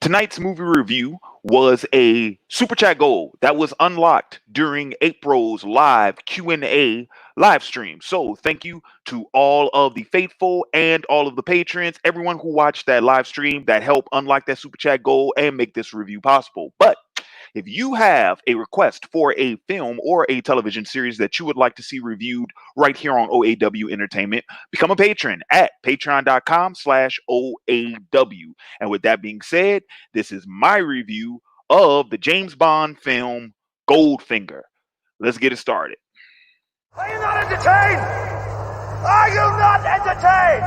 Tonight's movie review was a super chat goal that was unlocked during April's live Q&A live stream. So thank you to all of the faithful and all of the patrons, everyone who watched that live stream that helped unlock that super chat goal and make this review possible. But if you have a request for a film or a television series that you would like to see reviewed right here on OAW Entertainment, become a patron at patreon.com/OAW. And with that being said, this is my review of the James Bond film Goldfinger. Let's get it started. Are you not entertained? Are you not entertained?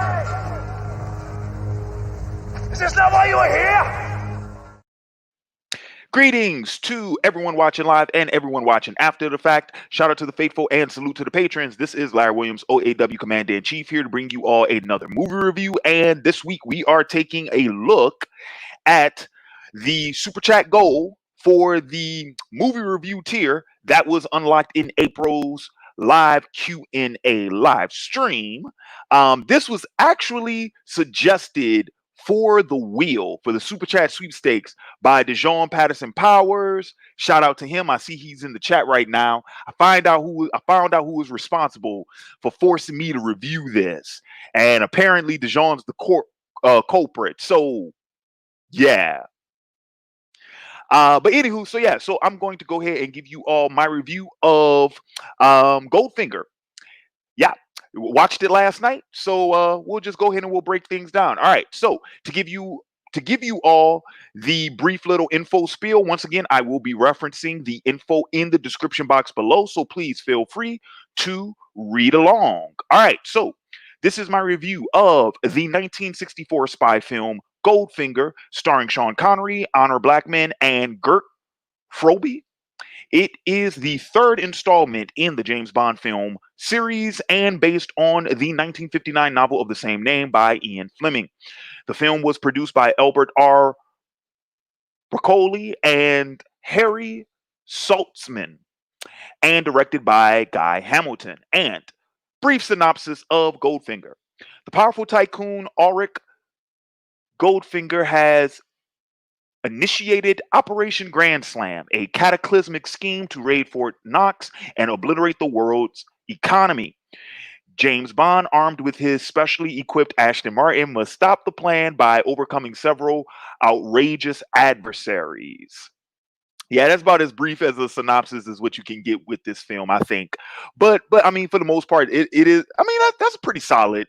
Is this not why you are here? Greetings to everyone watching live and everyone watching after the fact. Shout out to the faithful and salute to the patrons. This is Larry Williams, OAW Commander-in-Chief, here to bring you all another movie review. And this week we are taking a look at the super chat goal for the movie review tier that was unlocked in April's live Q&A live stream. This was actually suggested for the wheel for the super chat sweepstakes by DeJean Patterson Powers. Shout out to him. I see he's in the chat right now. I found out who was responsible for forcing me to review this, and apparently DeJean's the culprit. So yeah. But anywho, so I'm going to go ahead and give you all my review of Goldfinger. Yeah, watched it last night, so we'll just go ahead and we'll break things down. All right, so to give you all the brief little info spiel, once again, I will be referencing the info in the description box below, so please feel free to read along. All right, so this is my review of the 1964 spy film Goldfinger, starring Sean Connery, Blackman, and Gert Fröbe. It is the third installment in the James Bond film series and based on the 1959 novel of the same name by Ian Fleming. The film was produced by Albert R. Broccoli and Harry Saltzman and directed by Guy Hamilton. And brief synopsis of Goldfinger. The powerful tycoon Auric Goldfinger has initiated Operation Grand Slam, a cataclysmic scheme to raid Fort Knox and obliterate the world's economy. James Bond, armed with his specially equipped Aston Martin, must stop the plan by overcoming several outrageous adversaries. Yeah, that's about as brief as a synopsis as what you can get with this film, I think. But I mean, for the most part, it is. I mean, that's a pretty solid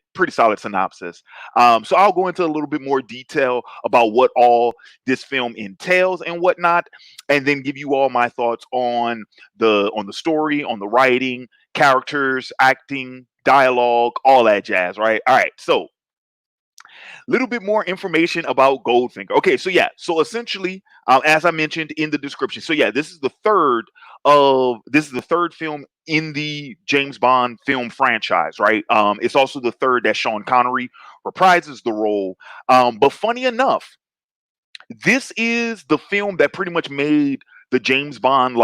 synopsis. So I'll go into a little bit more detail about what all this film entails and whatnot, and then give you all my thoughts on the story, on the writing, characters, acting, dialogue, all that jazz. Right? All right. So little bit more information about Goldfinger. Okay, so essentially, as I mentioned in the description, this is the third film in the James Bond film franchise, right? It's also the third that Sean Connery reprises the role. But funny enough, this is the film that pretty much made the James Bond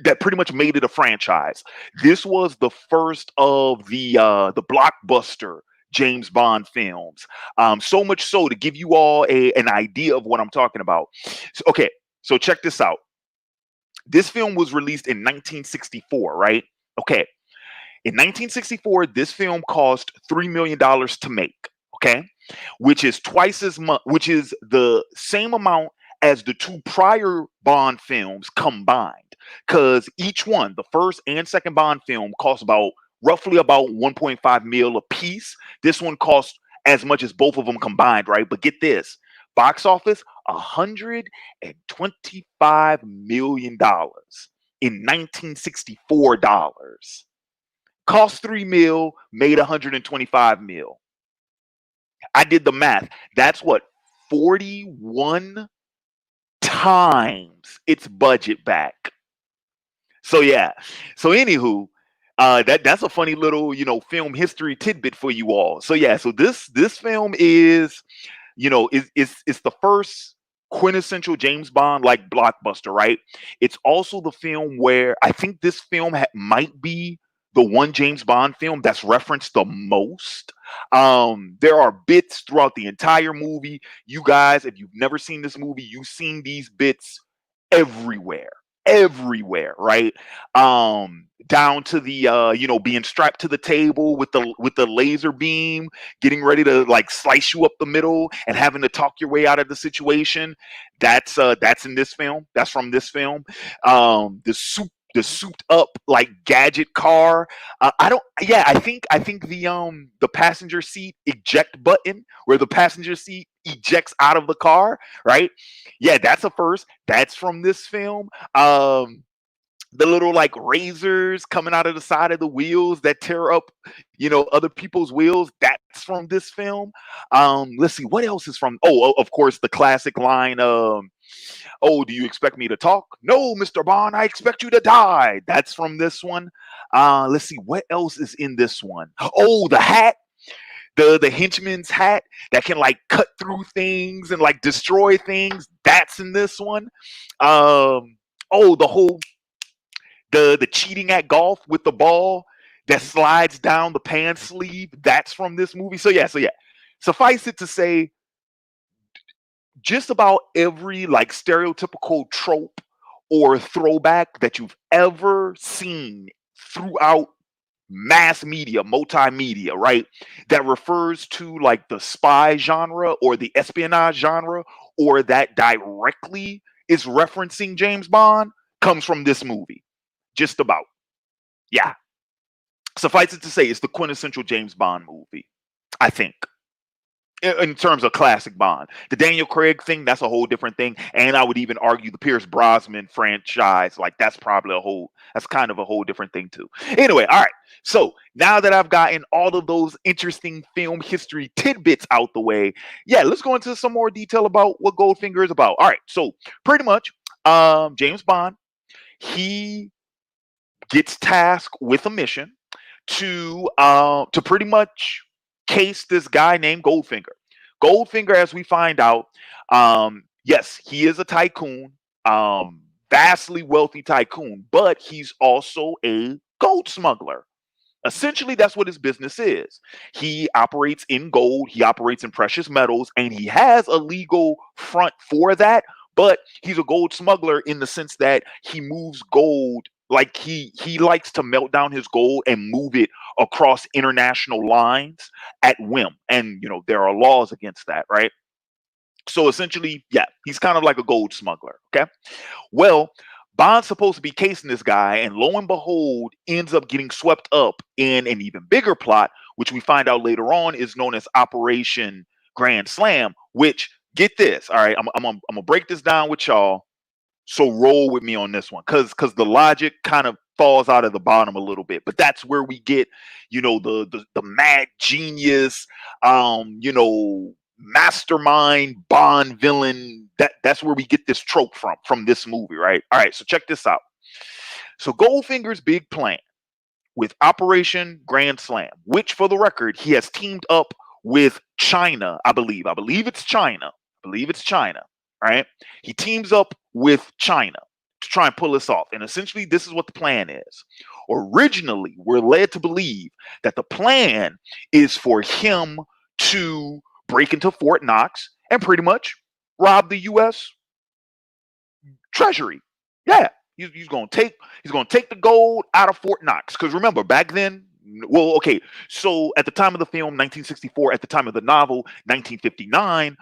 that pretty much made it a franchise. This was the first of the blockbuster James Bond films. So much so to give you all an idea of what I'm talking about. So check this out. This film was released in 1964, right? Okay. In 1964, this film cost $3 million to make, okay? Which is which is the same amount as the two prior Bond films combined. Because each one, the first and second Bond film, cost roughly about 1.5 mil a piece. This one cost as much as both of them combined, right? But get this, box office, $125 million in 1964 dollars. Cost 3 mil, made 125 mil. I did the math. That's what, 41 times its budget back. So yeah. So anywho, that's a funny little, film history tidbit for you all. So yeah, so this film is, it's the first quintessential James Bond like blockbuster, right? It's also the film where I think this film might be the one James Bond film that's referenced the most. There are bits throughout the entire movie. You guys, if you've never seen this movie, you've seen these bits everywhere. Everywhere, right? Down to the being strapped to the table with the laser beam, getting ready to like slice you up the middle and having to talk your way out of the situation. That's in this film. That's from this film. The souped up like gadget car. I don't. Yeah, I think the passenger seat eject button where the passenger seat ejects out of the car. Right. Yeah, that's a first. That's from this film. The little like razors coming out of the side of the wheels that tear up, other people's wheels. That's from this film. Let's see what else is from. Oh, of course, the classic line. Oh, do you expect me to talk? No, Mr. Bond, I expect you to die. That's from this one. Let's see what else is in this one. Oh, the hat. The henchman's hat that can like cut through things and like destroy things. That's in this one. Oh, the cheating at golf with the ball that slides down the pants sleeve. That's from this movie. So yeah. Suffice it to say, just about every like stereotypical trope or throwback that you've ever seen throughout mass media, multimedia, right? That refers to like the spy genre or the espionage genre or that directly is referencing James Bond comes from this movie. Just about. Yeah. Suffice it to say, it's the quintessential James Bond movie, I think. In terms of classic Bond. The Daniel Craig thing, that's a whole different thing. And I would even argue the Pierce Brosnan franchise, like that's kind of a whole different thing too. Anyway, all right. So now that I've gotten all of those interesting film history tidbits out the way, yeah, let's go into some more detail about what Goldfinger is about. All right. So pretty much, James Bond, he gets tasked with a mission to pretty much case this guy named Goldfinger. Goldfinger, as we find out, yes, he is a tycoon, vastly wealthy tycoon, but he's also a gold smuggler. Essentially, that's what his business is. He operates in gold, he operates in precious metals, and he has a legal front for that. But he's a gold smuggler in the sense that he moves gold like he likes to melt down his gold and move it across international lines at whim. And there are laws against that, right? So essentially, yeah, he's kind of like a gold smuggler. Okay. Well, Bond's supposed to be casing this guy, and lo and behold, ends up getting swept up in an even bigger plot, which we find out later on is known as Operation Grand Slam. Which, get this, all right, I'm gonna break this down with y'all. So roll with me on this one, because the logic kind of falls out of the bottom a little bit, but that's where we get, the mad genius, mastermind Bond villain. That's where we get this trope from this movie, right? All right, so check this out. So Goldfinger's big plan with Operation Grand Slam, which for the record, he has teamed up with China, I believe. I believe it's China. Right? He teams up with China to try and pull this off. And essentially, this is what the plan is. Originally, we're led to believe that the plan is for him to break into Fort Knox and pretty much rob the U.S. Treasury. Yeah, he's going to take the gold out of Fort Knox. Because remember, back then, well, okay, so at the time of the film, 1964, at the time of the novel, 1959,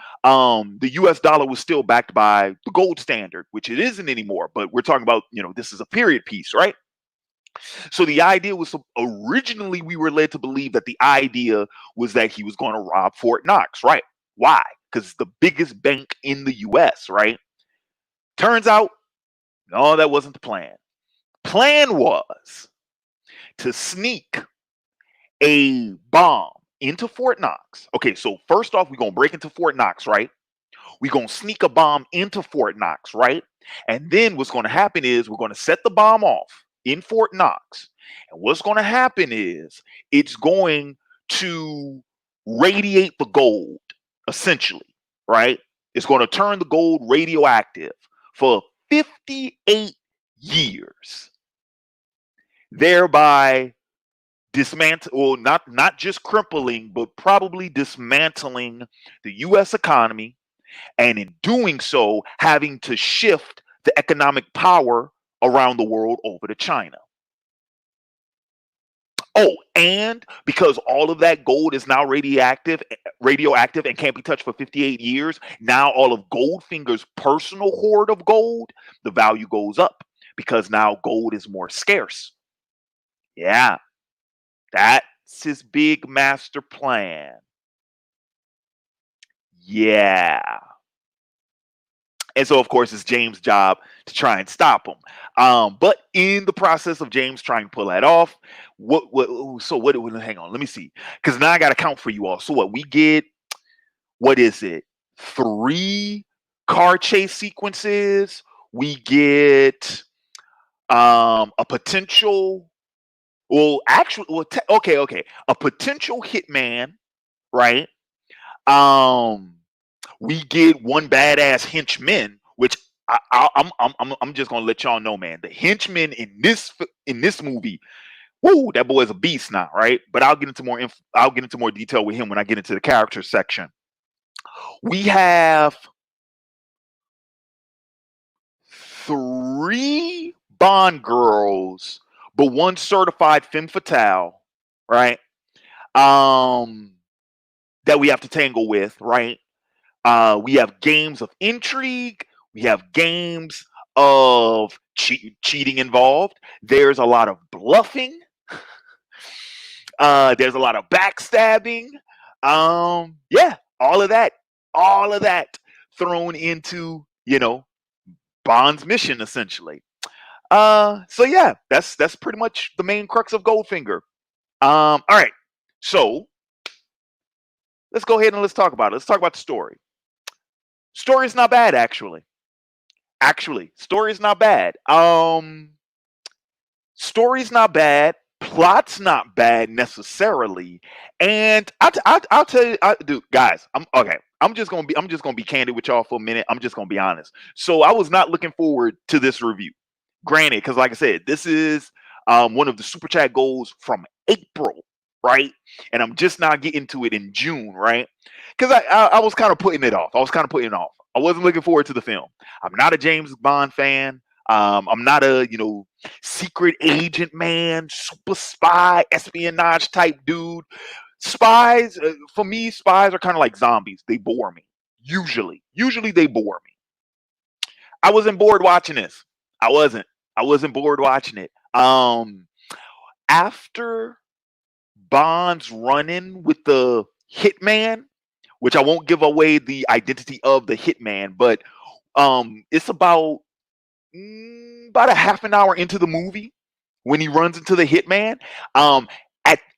the US dollar was still backed by the gold standard, which it isn't anymore. But we're talking about, this is a period piece, right? So the idea was, originally we were led to believe that the idea was that he was going to rob Fort Knox, right? Why? Because it's the biggest bank in the US, right? Turns out, no, that wasn't the plan. Plan was to sneak a bomb into Fort Knox. Okay, so first off, we're going to break into Fort Knox, right? We're going to sneak a bomb into Fort Knox, right? And then what's going to happen is we're going to set the bomb off in Fort Knox. And what's going to happen is it's going to radiate the gold, essentially, right? It's going to turn the gold radioactive for 58 years, thereby dismantle, well, not just crippling, but probably dismantling the U.S. economy, and in doing so, having to shift the economic power around the world over to China. Oh, and because all of that gold is now radioactive and can't be touched for 58 years, now all of Goldfinger's personal hoard of gold, the value goes up because now gold is more scarce. Yeah, that's his big master plan. Yeah. And so, of course, it's James' job to try and stop him. But in the process of James trying to pull that off, hang on, let me see. Because now I got to count for you all. So what we get, what is it? 3 car chase sequences. We get a potential, okay. A potential hitman, right? We get one badass henchman, which I'm just gonna let y'all know, man. The henchman in this movie, woo, that boy is a beast now, right? But I'll get into more detail with him when I get into the character section. We have 3 Bond girls, but 1 certified femme fatale, right? That we have to tangle with, right? We have games of intrigue. We have games of cheating involved. There's a lot of bluffing. There's a lot of backstabbing. Yeah, all of that thrown into, Bond's mission essentially. So yeah, that's pretty much the main crux of Goldfinger. All right, so let's go ahead and let's talk about it. Let's talk about the story. Story is not bad, actually. Story's not bad. Story's not bad. Plot's not bad necessarily. And I'll tell you, dude, guys. I'm just gonna be candid with y'all for a minute. I'm just gonna be honest. So I was not looking forward to this review. Granted, because like I said, this is one of the super chat goals from April, right? And I'm just now getting to it in June, right? Because I was kind of putting it off. I wasn't looking forward to the film. I'm not a James Bond fan. I'm not a secret agent man, super spy, espionage type dude. Spies, for me, spies are kind of like zombies. They bore me. Usually they bore me. I wasn't bored watching this. I wasn't bored watching it. After Bond's run-in with the hitman, which I won't give away the identity of the hitman, but it's about a half an hour into the movie when he runs into the hitman.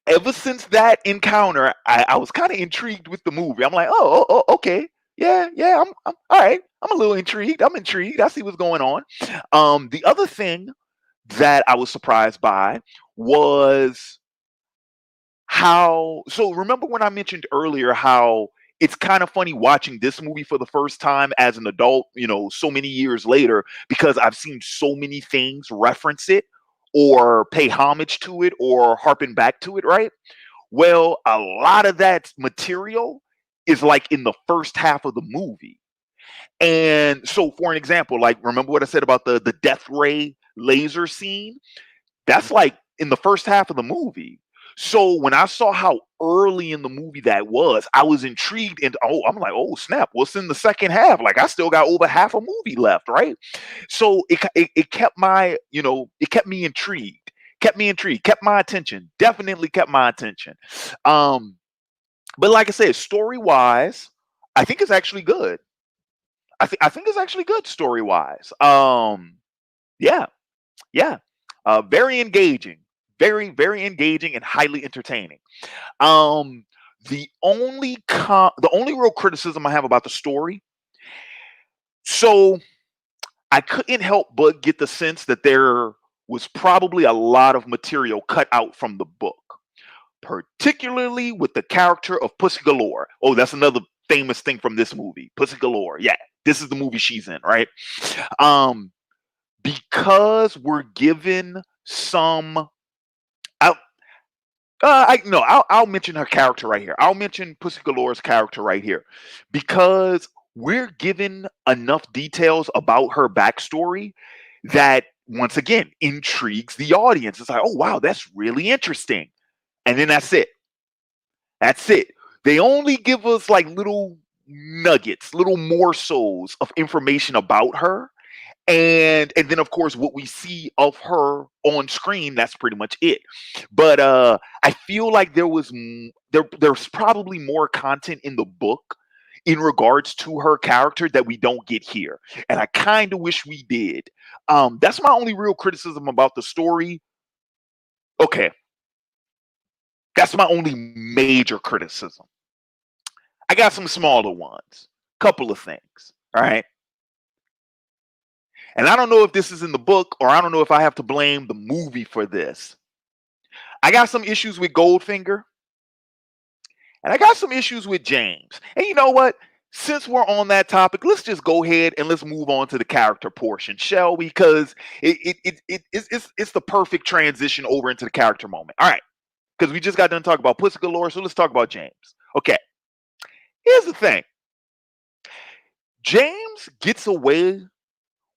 Ever since that encounter, I was kind of intrigued with the movie. I'm like, okay, yeah, I'm all right. I'm a little intrigued. I'm intrigued. I see what's going on. The other thing that I was surprised by was how. So remember when I mentioned earlier how it's kind of funny watching this movie for the first time as an adult, so many years later, because I've seen so many things reference it or pay homage to it or harpen back to it, right? Well, a lot of that material is like in the first half of the movie. And so, for an example, like remember what I said about the death ray laser scene? That's like in the first half of the movie. So when I saw how early in the movie that was, I was intrigued, and I'm like, oh snap, what's in the second half? Like I still got over half a movie left, right? So it kept it kept me intrigued, kept my attention, definitely kept my attention. But like I said, story wise, I think it's actually good. I think it's actually good story wise. Yeah, yeah, very engaging, very engaging and highly entertaining. Um, the only real criticism I have about the story, so I couldn't help but get the sense that there was probably a lot of material cut out from the book, particularly with the character of Pussy Galore. Oh, that's another famous thing from this movie, Pussy Galore. Yeah, this is the movie she's in, right? Um, because we're given some. I'll mention her character right here. I'll mention Pussy Galore's character right here because we're given enough details about her backstory that once again intrigues the audience. It's like, oh wow, that's really interesting. And then that's it. That's it. They only give us like little nuggets, little morsels of information about her. And then of course what we see of her on screen, that's pretty much it. But I feel like there's probably more content in the book in regards to her character that we don't get here. And I kind of wish we did. That's my only real criticism about the story. Okay, that's my only major criticism. I got some smaller ones. Couple of things. All right. And I don't know if this is in the book or I don't know if I have to blame the movie for this. I got some issues with Goldfinger and I got some issues with James. And you know what? Since we're on that topic, let's just go ahead and let's move on to the character portion, shall we? Because it's the perfect transition over into the character moment. All right. Because we just got done talking about Pussy Galore, so let's talk about James. Okay. Here's the thing. James gets away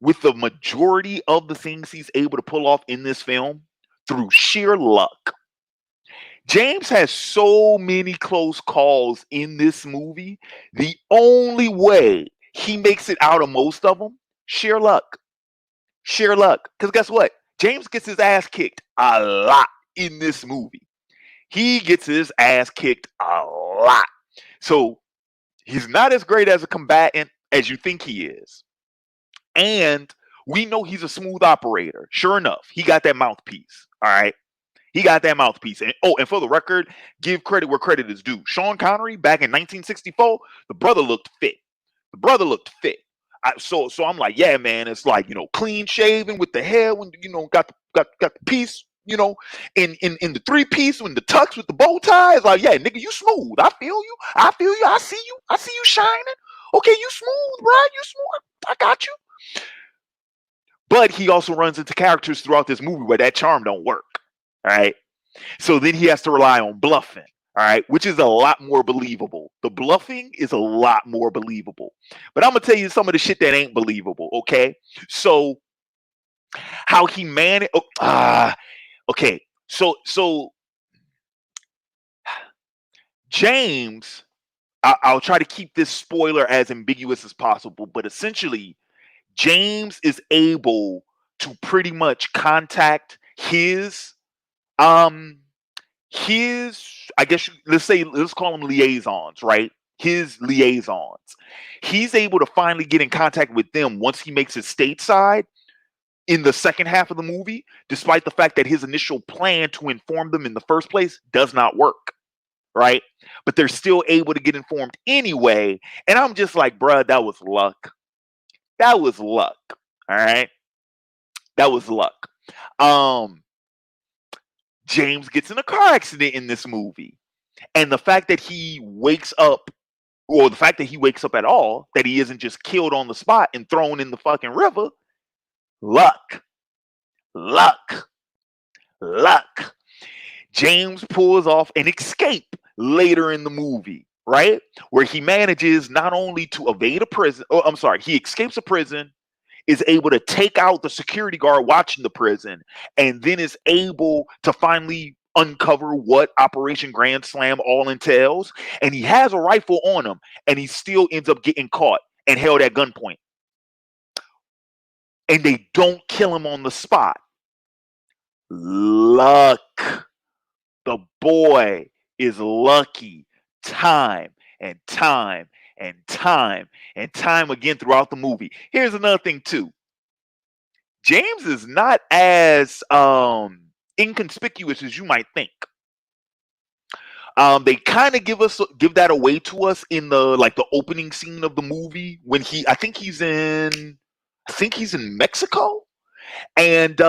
with the majority of the things he's able to pull off in this film through sheer luck. James has so many close calls in this movie. The only way he makes it out of most of them, sheer luck. Sheer luck. Because guess what? James gets his ass kicked a lot in this movie. He gets his ass kicked a lot. So he's not as great as a combatant as you think he is. And we know he's a smooth operator. Sure enough, he got that mouthpiece. All right. He got that mouthpiece. And for the record, give credit where credit is due. Sean Connery back in 1964, the brother looked fit. The brother looked fit. So I'm like, yeah, man, it's like, clean shaven with the hair when got the piece, in the three piece when the tux with the bow tie. It's like, yeah, nigga, you smooth. I feel you. I see you shining. Okay, you smooth, right? You smooth. I got you. But he also runs into characters throughout this movie where that charm don't work. All right. So then he has to rely on bluffing. All right. Which is a lot more believable. The bluffing is a lot more believable. But I'm going to tell you some of the shit that ain't believable. Okay. So how he managed. Okay. So James, I'll try to keep this spoiler as ambiguous as possible. But essentially, James is able to pretty much contact his I guess let's call them liaisons, right? His liaisons. He's able to finally get in contact with them once he makes it stateside in the second half of the movie, despite the fact that his initial plan to inform them in the first place does not work, right? But they're still able to get informed anyway. And I'm just like, bruh, that was luck. That was luck. All right. That was luck. James gets in a car accident in this movie. And the fact that he wakes up, or the fact that he wakes up at all, that he isn't just killed on the spot and thrown in the fucking river, luck. Luck. Luck. James pulls off an escape later in the movie, right? Where he manages not only to evade a prison, he escapes a prison, is able to take out the security guard watching the prison, and then is able to finally uncover what Operation Grand Slam all entails. And he has a rifle on him, and he still ends up getting caught and held at gunpoint. And they don't kill him on the spot. Luck. The boy is lucky time and time and time and time again throughout the movie. Here's another thing too. James is not as inconspicuous as you might think. They kind of give that away to us in the opening scene of the movie when I think he's in Mexico, and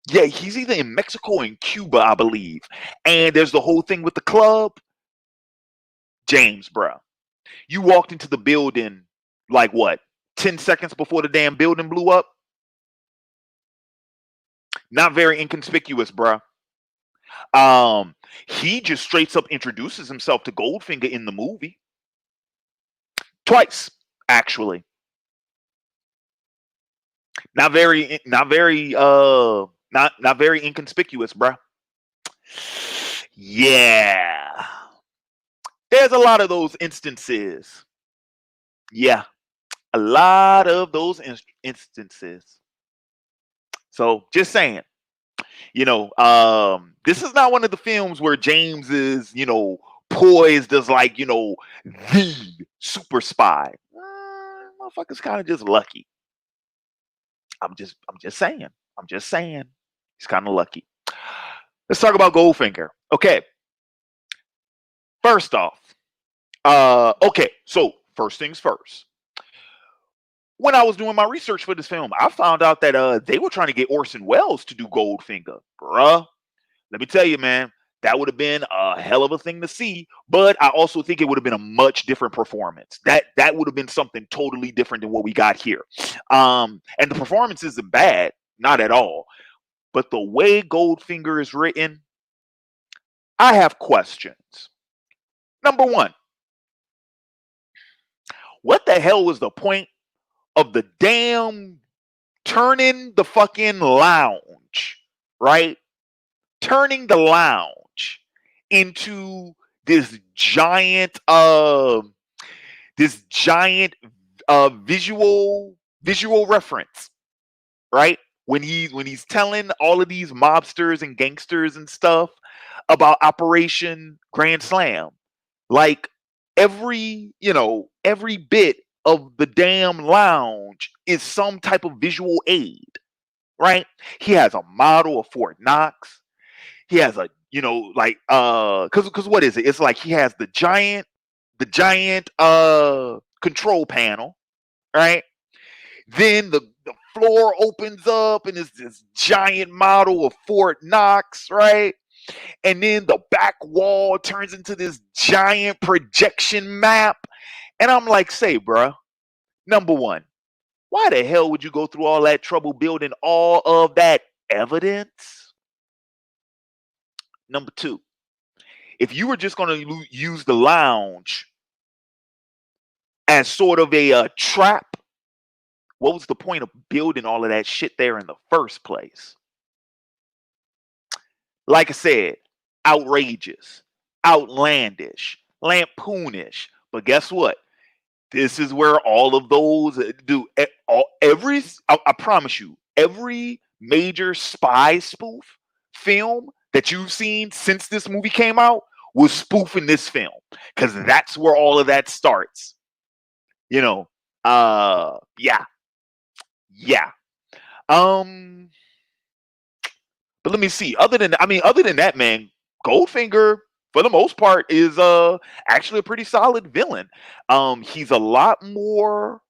yeah, he's either in Mexico or in Cuba, I believe. And there's the whole thing with the club. James, bro, you walked into the building like what, 10 seconds before the damn building blew up? Not very inconspicuous, bro. Um, he just straight up introduces himself to Goldfinger in the movie twice, actually. Not very inconspicuous, bruh. Yeah, there's a lot of those instances. Yeah, a lot of those instances. So just saying, this is not one of the films where James is, poised as like, the super spy. Motherfucker's kind of just lucky. I'm just saying. I'm just saying. He's kind of lucky. Let's talk about Goldfinger. Okay. First off, okay. So first things first. When I was doing my research for this film, I found out that they were trying to get Orson Welles to do Goldfinger, bruh. Let me tell you, man, that would have been a hell of a thing to see. But I also think it would have been a much different performance. That would have been something totally different than what we got here. And the performance isn't bad, not at all. But the way Goldfinger is written, I have questions. Number one, what the hell was the point of the damn turning the fucking lounge, right? Turning the lounge into this giant visual reference, right? When he's telling all of these mobsters and gangsters and stuff about Operation Grand Slam, like every bit of the damn lounge is some type of visual aid, right? He has a model of Fort Knox. He has a, cause what is it? It's like he has the giant control panel, right? Then the floor opens up and it's this giant model of Fort Knox, right? And then the back wall turns into this giant projection map. And I'm like, say, bruh, number one, why the hell would you go through all that trouble building all of that evidence? Number two, if you were just going to use the lounge as sort of a trap, what was the point of building all of that shit there in the first place? Like I said, outrageous, outlandish, lampoonish. But guess what? This is where all of those I promise you, every major spy spoof film that you've seen since this movie came out was spoofing this film, because that's where all of that starts. Yeah. Yeah. Um, but let me see. Other than that, man, Goldfinger for the most part is actually a pretty solid villain. He's a lot more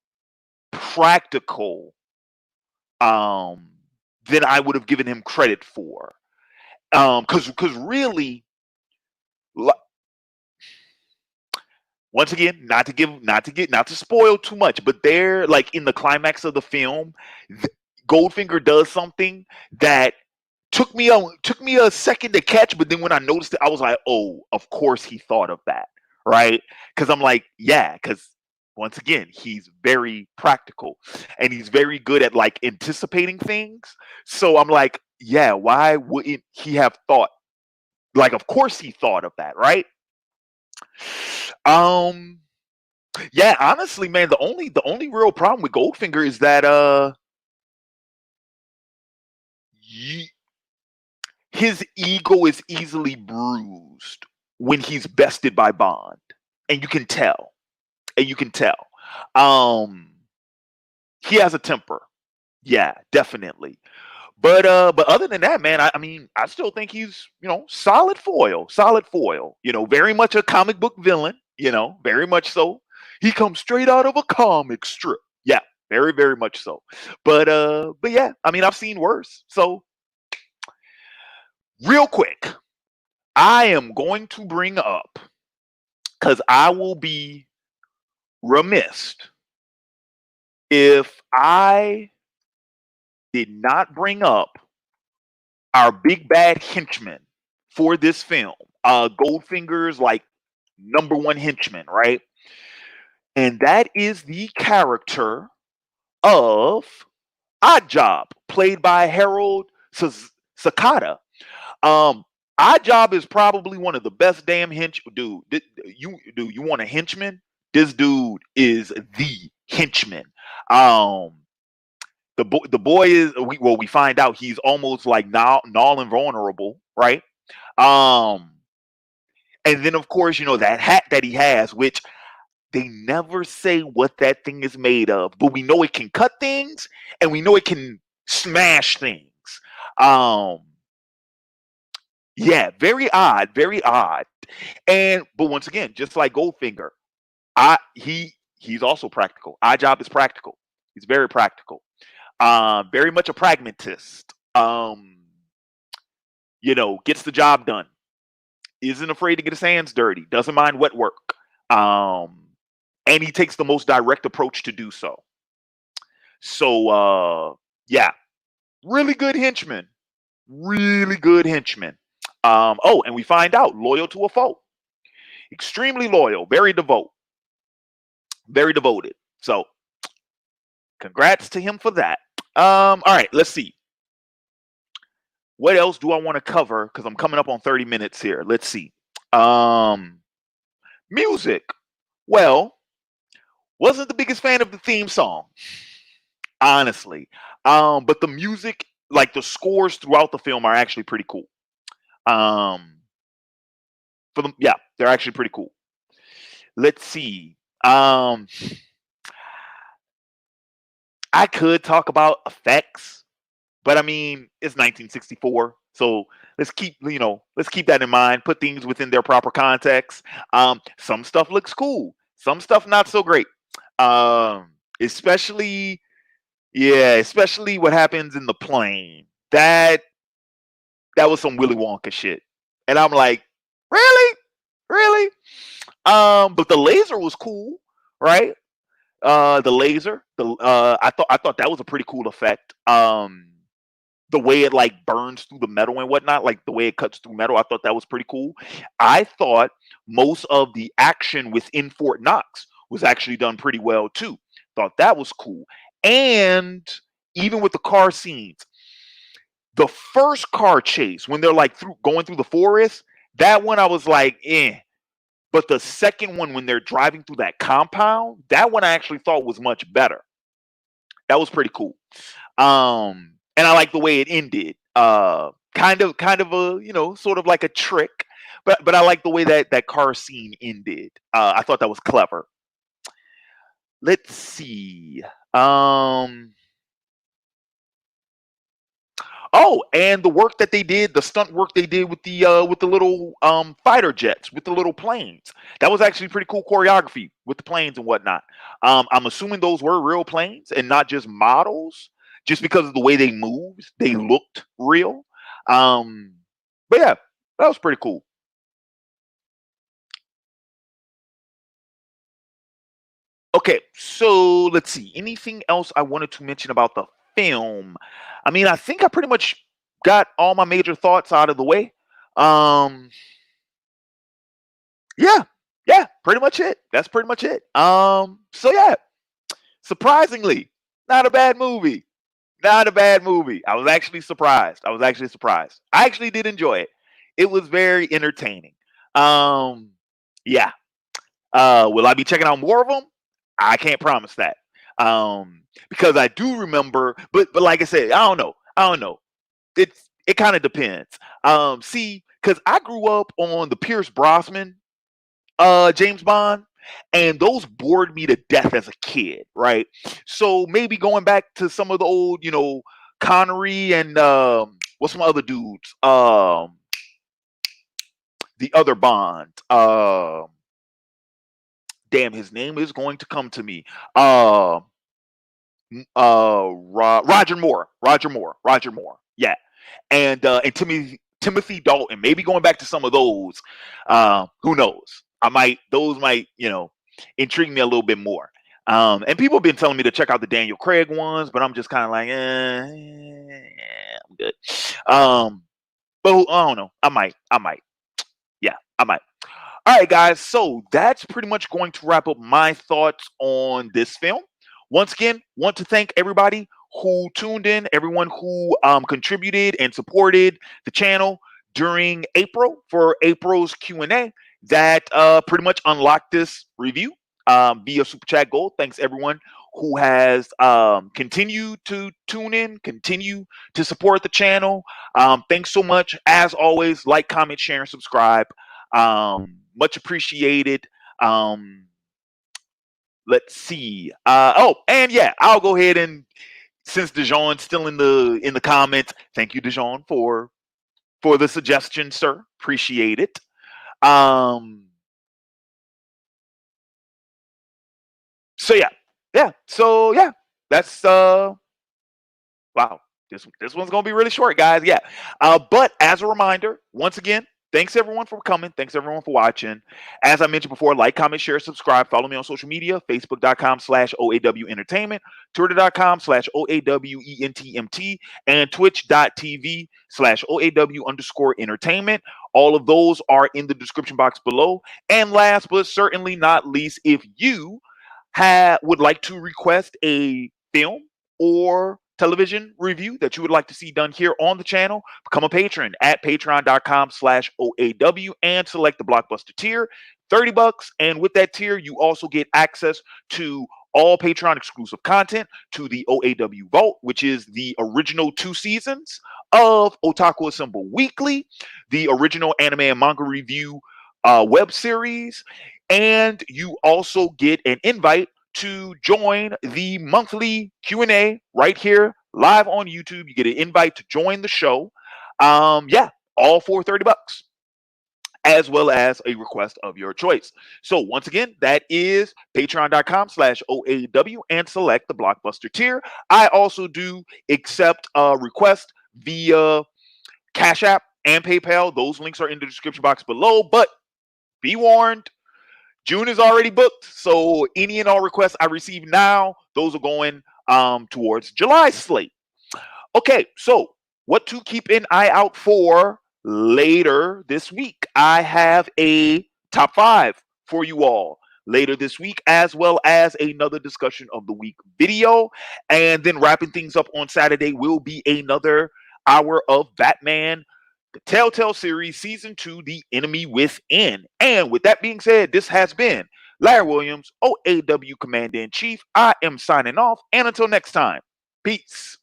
practical um than I would have given him credit for. Because really, li- once again, not to spoil too much, but they're like in the climax of the film, Goldfinger does something that took me a second to catch, but then when I noticed it, I was like, oh, of course he thought of that, right? Because I'm like, yeah, because once again, he's very practical and he's very good at like anticipating things. So I'm like, yeah, why wouldn't he have thought? Like, of course he thought of that, right? Um, yeah, honestly, man, the only real problem with Goldfinger is that y- his ego is easily bruised when he's bested by Bond, and you can tell. And you can tell. Um, he has a temper. Yeah, definitely. But other than that, man, I mean, I still think he's solid foil, solid foil. Very much a comic book villain. Very much so. He comes straight out of a comic strip. Yeah, very very much so. But yeah, I mean, I've seen worse. So real quick, I am going to bring up, because I will be remiss if I did not bring up our big bad henchman for this film. Goldfinger's like number one henchman, right? And that is the character of Odd Job, played by Harold Sakata. Um, Odd Job is probably one of the best damn dude. You want a henchman? This dude is the henchman. Um, the boy is we find out he's almost like null and vulnerable, right? Um, and then of course that hat that he has, which they never say what that thing is made of, but we know it can cut things and we know it can smash things. Um, yeah, very odd, very odd. And but once again, just like Goldfinger, he's also practical. Our job is practical. He's very practical. Very much a pragmatist. Gets the job done. Isn't afraid to get his hands dirty. Doesn't mind wet work. And he takes the most direct approach to do so. So yeah, really good henchman. Really good henchman. And we find out loyal to a foe. Extremely loyal, very devoted. Very devoted. So congrats to him for that. All right, let's see. What else do I want to cover? Because I'm coming up on 30 minutes here. Let's see. Music. Well, wasn't the biggest fan of the theme song, honestly. But the music, like the scores throughout the film, are actually pretty cool. They're actually pretty cool. Let's see. I could talk about effects, but I mean it's 1964, so let's keep that in mind. Put things within their proper context. Some stuff looks cool, some stuff not so great. Especially what happens in the plane. That was some Willy Wonka shit, and I'm like, really. But the laser was cool, right? The laser, I thought that was a pretty cool effect. The way it like burns through the metal and whatnot, like the way it cuts through metal, I thought that was pretty cool. I thought most of the action within Fort Knox was actually done pretty well too. Thought that was cool. And even with the car scenes, the first car chase when they're like going through the forest, that one I was like, eh. But the second one, when they're driving through that compound, that one I actually thought was much better. That was pretty cool. And I like the way it ended. Kind of a, sort of like a trick, but I like the way that car scene ended. I thought that was clever. Let's see. Oh, and the work that they did, the stunt work they did with the little fighter jets, with the little planes. That was actually pretty cool choreography with the planes and whatnot. I'm assuming those were real planes and not just models, just because of the way they moved, they looked real. But yeah, that was pretty cool. Okay, so let's see. Anything else I wanted to mention about the film? I mean, I think I pretty much got all my major thoughts out of the way. Um, yeah, pretty much it. That's pretty much it. So yeah, surprisingly, not a bad movie. Not a bad movie. I was actually surprised. I actually did enjoy it. It was very entertaining. Yeah. Will I be checking out more of them? I can't promise that. Because I do remember, but like I said, I don't know. It kind of depends. See, because I grew up on the Pierce Brosnan James Bond, and those bored me to death as a kid, right? So maybe going back to some of the old, Connery and what's some other dudes? The other Bond. Damn, his name is going to come to me. Roger Moore. Yeah, and Timothy Dalton. Maybe going back to some of those. Who knows? Those might intrigue me a little bit more. And people have been telling me to check out the Daniel Craig ones, but I'm just kind of like, I'm good. But I don't know. I might. Yeah, I might. All right, guys. So that's pretty much going to wrap up my thoughts on this film. Once again, want to thank everybody who tuned in, everyone who contributed and supported the channel during April for April's Q&A that pretty much unlocked this review via Super Chat Gold. Thanks everyone who has continued to tune in, continue to support the channel. Thanks so much. As always, like, comment, share, and subscribe. Much appreciated. Let's see. Oh, and yeah, I'll go ahead and, since DeJean's still in the comments, thank you, DeJean, for the suggestion, sir. Appreciate it. So yeah. So yeah, that's wow. This one's gonna be really short, guys. Yeah. But as a reminder, once again, thanks everyone for coming. Thanks everyone for watching. As I mentioned before, like, comment, share, subscribe. Follow me on social media: Facebook.com/OAW Entertainment, Twitter.com/OAWENTMT, and Twitch.tv/OAW_entertainment. All of those are in the description box below. And last but certainly not least, if you would like to request a film or television review that you would like to see done here on the channel, become a patron at patreon.com/OAW and select the Blockbuster tier, $30. And with that tier, you also get access to all Patreon exclusive content, to the OAW Vault, which is the original 2 seasons of Otaku Assemble Weekly, the original anime and manga review web series, and you also get an invite to join the monthly Q&A right here live on YouTube. You get an invite to join the show. Yeah, all for $30, as well as a request of your choice. So once again, that is patreon.com/OAW and select the Blockbuster tier. I also do accept requests via Cash App and PayPal. Those links are in the description box below, but be warned, June is already booked, so any and all requests I receive now, those are going towards July slate. Okay, so what to keep an eye out for later this week? I have a top 5 for you all later this week, as well as another discussion of the week video. And then wrapping things up on Saturday will be another hour of Batman the Telltale Series Season 2, The Enemy Within. And with that being said, this has been Larry Williams, OAW Commander-in-Chief. I am signing off, and until next time, peace.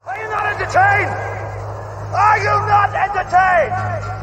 Are you not entertained? Are you not entertained?